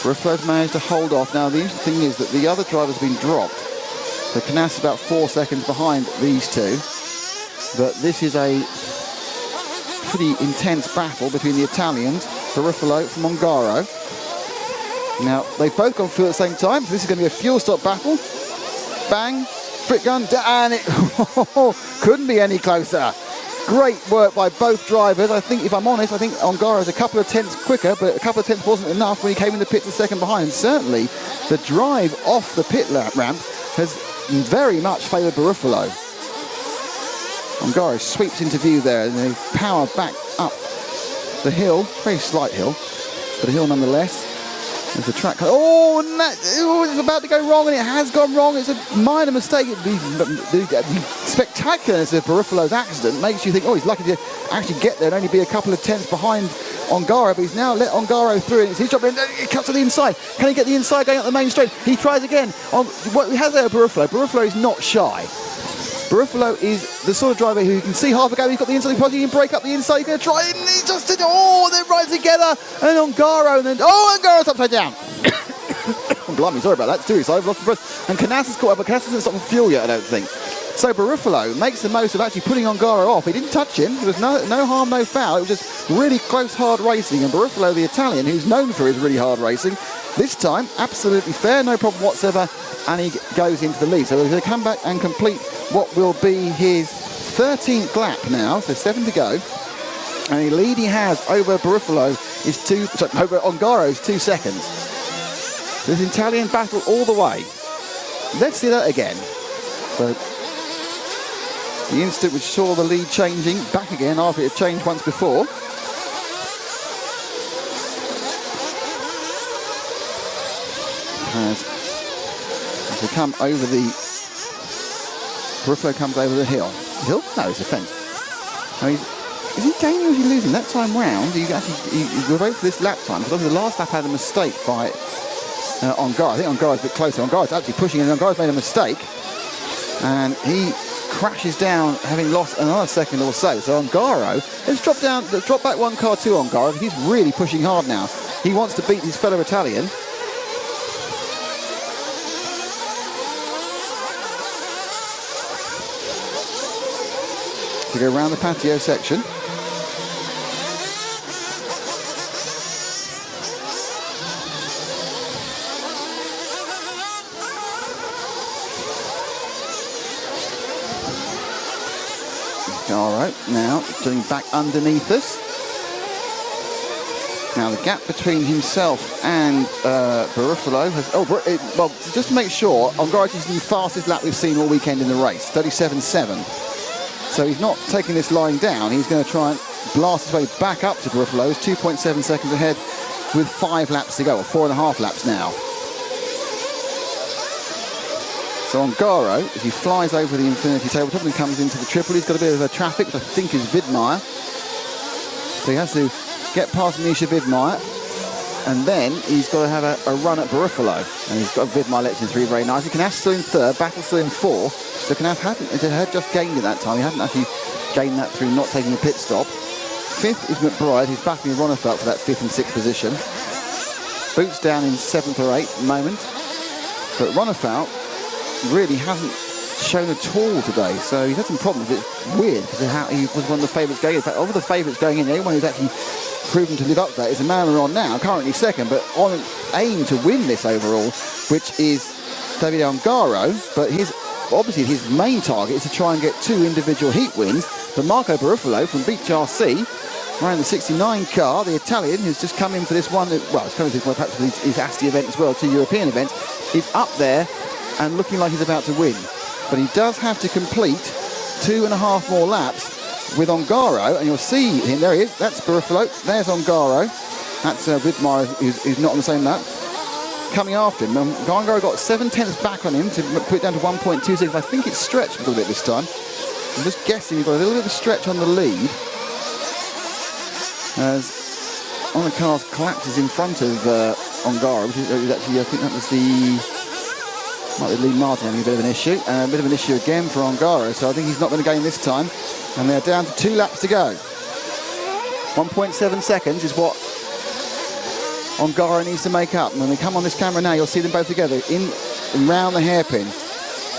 Barufalo's managed to hold off. Now, the interesting thing is that the other driver's been dropped. So Canas about 4 seconds behind these two. But this is a pretty intense battle between the Italians, Barufalo from Ongaro. Now, they've both gone fuel at the same time, so this is going to be a fuel stop battle. Bang, frit gun, and it couldn't be any closer. Great work by both drivers. I think, if I'm honest, I think Ongaro's a couple of tenths quicker, but a couple of tenths wasn't enough when he came in the pits a second behind. Certainly, the drive off the pit ramp has very much favoured Barufalo. Ongaro sweeps into view there, and they power back up the hill, very slight hill, but a hill nonetheless. There's the track. Oh, and it's about to go wrong, and it has gone wrong. It's a minor mistake. The spectacularness of Barufalo's accident makes you think, oh, he's lucky to actually get there and only be a couple of tenths behind Ongaro, but he's now let Ongaro through, and it's his job. He cuts to the inside. Can he get the inside going up the main straight? He tries again. What we have there, Barufalo. Barufalo is not shy. Barufalo is the sort of driver who can see half a go. He's got the inside, he can break up the inside. He's going to try it, and he just did. Oh, they're right together, and Ongaro, and then Ongaro's upside down. Blimey, sorry about that. It's too excited. I've lost the breath. And Canas has caught up, but Canas hasn't stopped the fuel yet, I don't think. So Barufalo makes the most of actually putting Ongaro off. He didn't touch him. There was no harm, no foul. It was just really close, hard racing. And Barufalo, the Italian, who's known for his really hard racing, this time, absolutely fair, no problem whatsoever, and he goes into the lead. So he's going to come back and complete what will be his 13th lap now, so 7 to go. And the lead he has over Barufalo is over Ongaro is 2 seconds. There's an Italian battle all the way. Let's see that again. So the instant which saw the lead changing back again after it had changed once before. As they come over the... Barufalo comes over the hill. Hill? No, it's a fence. Now is he gaining or is he losing? That time round, you vote for this lap time, because obviously the last lap had a mistake by Ongaro. I think Ongaro's a bit closer. Ongaro's actually pushing, and Ongaro's made a mistake. And he crashes down, having lost another second or so. So Ongaro has dropped back one car to Ongaro. He's really pushing hard now. He wants to beat his fellow Italian. To go around the patio section. All right, now getting back underneath us. Now the gap between himself and Barufalo has... well, just to make sure, Ongaro is the fastest lap we've seen all weekend in the race, 37.7. So he's not taking this line down. He's going to try and blast his way back up to Barufalo. He's 2.7 seconds ahead with 5 laps to go, or 4.5 laps now. So Ongaro, as he flies over the infinity tabletop and comes into the triple, he's got a bit of a traffic, which I think is Widmeyer. So he has to get past Misha Widmeyer, and then he's got to have a run at Barufalo. And he's got Widmeyer lets him through very nicely. Canas still in third, Battle still in fourth. So Canas had just gained it that time. He hadn't actually gained that through not taking a pit stop. Fifth is Mcbride, who's battling Ronefelt for that 5th and 6th position. Boots down in 7th or 8th at the moment. But Ronefelt really hasn't shown at all today, so he's had some problems. It's weird because how he was one of the favourites going in. In fact, of the favourites going in, the only one who's actually proven to live up to that is the man we're on now, currently second, but on aim to win this overall, which is Davide Ongaro. But obviously his main target is to try and get 2 individual heat wins. But Marco Barufalo from Beach RC, running the 69 car, the Italian, who's just come in for this one, well, he's coming to perhaps his Asti event as well, 2 European events, is up there and looking like he's about to win. But he does have to complete 2.5 more laps with Ongaro, and you'll see him, there he is, that's Barufalo, there's Ongaro, that's Widmeyer, who's not on the same lap. Coming after him, Ongaro got 7 tenths back on him to put it down to 1.26. I think it's stretched a little bit this time. I'm just guessing he's got a little bit of a stretch on the lead, as one of the cars collapses in front of Ongaro, which is actually, I think that was might be Lee Martin having a bit of an issue. A bit of an issue again for Ongaro, so I think he's not going to gain this time. And they're down to 2 laps to go. 1.7 seconds is what Ongaro needs to make up. And when they come on this camera now, you'll see them both together in and round the hairpin.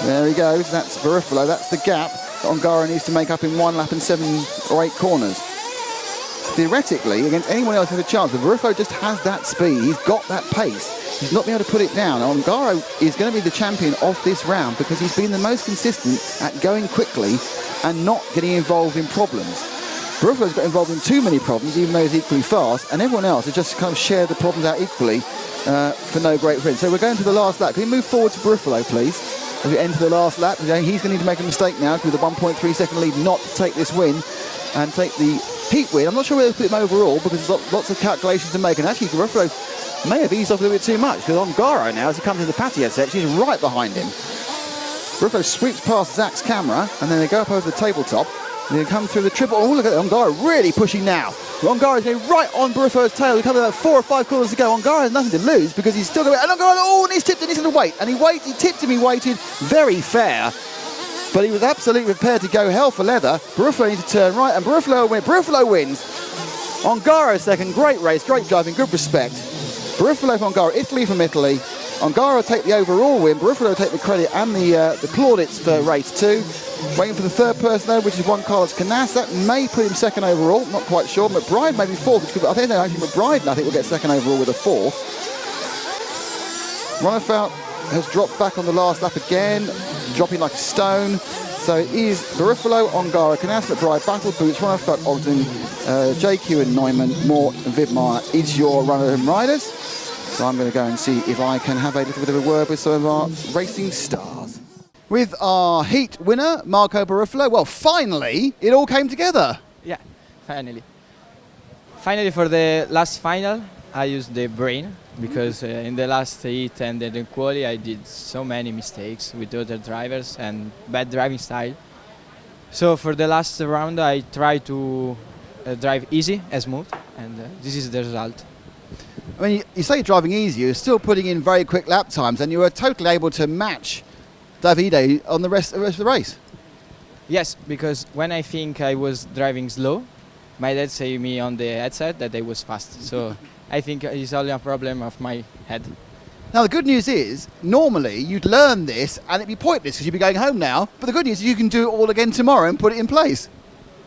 There he goes, that's Barufalo, that's the gap that Ongaro needs to make up in 1 lap and 7 or 8 corners. Theoretically, against anyone else who has a chance, but Barufalo just has that speed, he's got that pace. He's not been able to put it down. Ongaro is going to be the champion of this round because he's been the most consistent at going quickly and not getting involved in problems. Barufalo's got involved in too many problems, even though he's equally fast, and everyone else has just kind of shared the problems out equally for no great reason. So we're going to the last lap. Can we move forward to Barufalo, please? As we enter the last lap, he's going to need to make a mistake now with a 1.3 second lead not to take this win and take the heat win. I'm not sure whether to put him overall because there's lots of calculations to make, and actually Barufalo may have eased off a little bit too much, because Ongaro now, as he comes into the patio section, he's right behind him. Barufalo sweeps past Zach's camera, and then they go up over the tabletop. And they come through the triple. Oh, look at Ongaro really pushing now. Ongaro's going right on Barufalo's tail. We come about 4 or 5 corners to go. Ongaro has nothing to lose because he's still going. And Ongaro, oh, and he's tipped and he's going to wait. And he tipped him, he waited. Very fair. But he was absolutely prepared to go hell for leather. Barufalo needs to turn right, and Barufalo wins. Ongaro second, great race, great driving, good respect. Barufalo from Ongaro, Italy from Italy. Ongaro take the overall win. Barufalo take the credit and the plaudits for race 2. Waiting for the third person there, which is Juan Carlos Canas. That may put him second overall, not quite sure. Mcbride maybe fourth, which could, I think actually Mcbride will get second overall with a fourth. Runafout has dropped back on the last lap again, dropping like a stone. So it is Barufalo, Ongaro, Canas, Mcbride, Battle Boots, Runafout, Ogden, JQ and Neumann, Moore and Vidmar is your runner and riders. So I'm going to go and see if I can have a little bit of a word with some of our racing stars. With our heat winner, Marco Barufalo, well, finally, it all came together. Yeah, finally. Finally, for the last final, I used the brain because in the last heat and the quali, I did so many mistakes with other drivers and bad driving style. So for the last round, I tried to drive easy and smooth, and this is the result. I mean, you say you're driving easy, you're still putting in very quick lap times, and you were totally able to match Davide on the rest of the race. Yes, because when I think I was driving slow, my dad said me on the headset that I was fast. So I think it's only a problem of my head. Now the good news is, normally you'd learn this and it'd be pointless because you'd be going home now. But the good news is you can do it all again tomorrow and put it in place.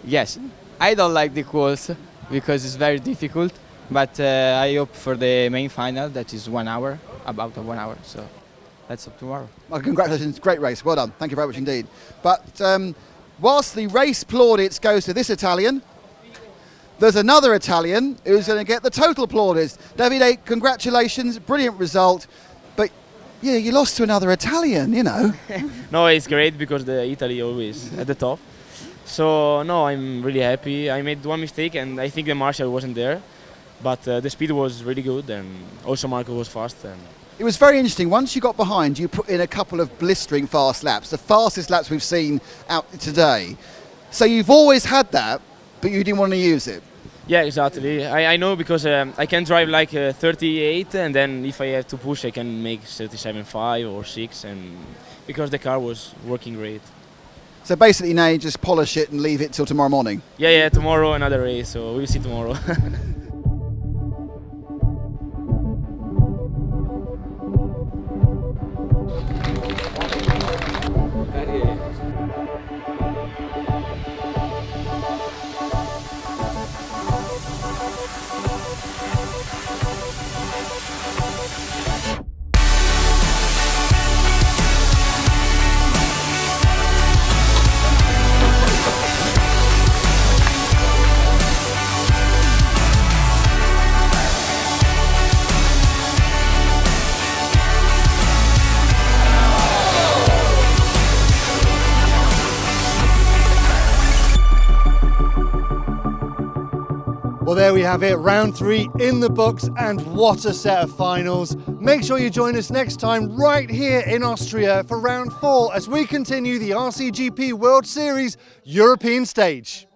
Yes, I don't like the quals because it's very difficult. But I hope for the main final, that is 1 hour, about 1 hour. So let's hope tomorrow. Well, congratulations, great race, well done. Thank you very much indeed. But whilst the race plaudits goes to this Italian, there's another Italian who's going to get the total plaudits. Davide, congratulations, brilliant result. But yeah, you lost to another Italian, you know. No, it's great because the Italy always at the top. So no, I'm really happy. I made one mistake and I think the marshal wasn't there. But the speed was really good and also Marco was fast. And it was very interesting. Once you got behind, you put in a couple of blistering fast laps, the fastest laps we've seen out today. So you've always had that, but you didn't want to use it. Yeah, exactly. I know because I can drive like 38 and then if I have to push I can make 37.5 or 6 and because the car was working great. So basically now you just polish it and leave it till tomorrow morning? Yeah, tomorrow another race, so we'll see tomorrow. Well, there we have it, round 3 in the books, and what a set of finals. Make sure you join us next time right here in Austria for round 4 as we continue the RCGP World Series European stage.